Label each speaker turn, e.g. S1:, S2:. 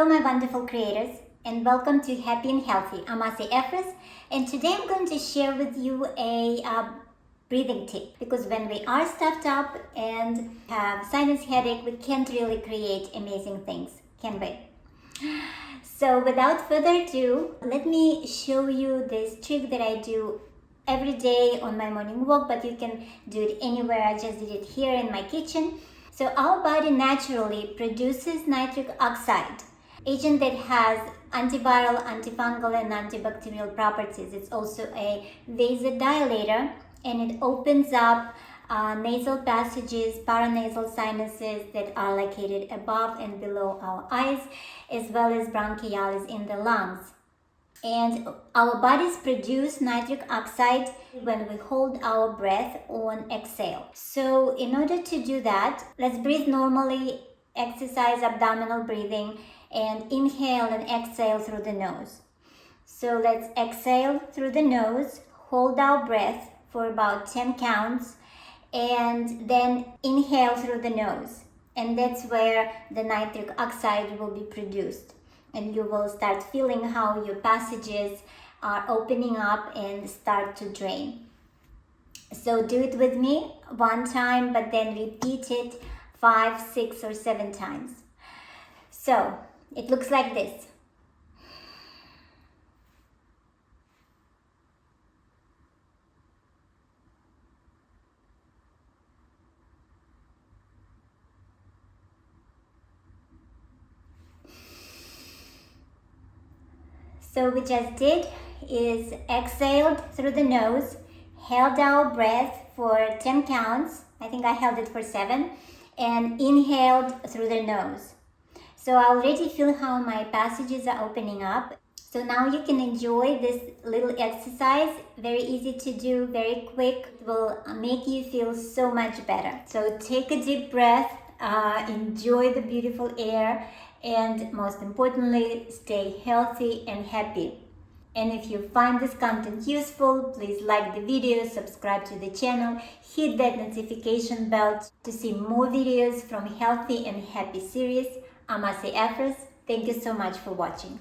S1: my wonderful creators, and welcome to Happy and Healthy. I'm Ase Efres, and today I'm going to share with you a breathing tip, because when we are stuffed up and have sinus headache, we can't really create amazing things, can we? So without further ado, let me show you this trick that I do every day on my morning walk, but you can do it anywhere. I just did it here in my kitchen. So our body naturally produces nitric oxide, agent that has antiviral, antifungal, and antibacterial properties. It's also a vasodilator, and it opens up nasal passages, paranasal sinuses that are located above and below our eyes, as well as bronchialis in the lungs. And our bodies produce nitric oxide when we hold our breath on exhale. So in order to do that, let's breathe normally, exercise abdominal breathing, and inhale and exhale through the nose. So let's exhale through the nose, hold our breath for about 10 counts, and then inhale through the nose. And that's where the nitric oxide will be produced. And you will start feeling how your passages are opening up and start to drain. So do it with me one time, but then repeat it 5, 6, or 7 times. So it looks like this. So we just did is exhaled through the nose, held our breath for 10 counts. I think I held it for 7, and inhaled through the nose. So I already feel how my passages are opening up. So now you can enjoy this little exercise. Very easy to do, very quick. It will make you feel so much better. So take a deep breath, enjoy the beautiful air, and most importantly, stay healthy and happy. And if you find this content useful, please like the video, subscribe to the channel, hit that notification bell to see more videos from Healthy and Happy series. I'm Ase Efres. Thank you so much for watching.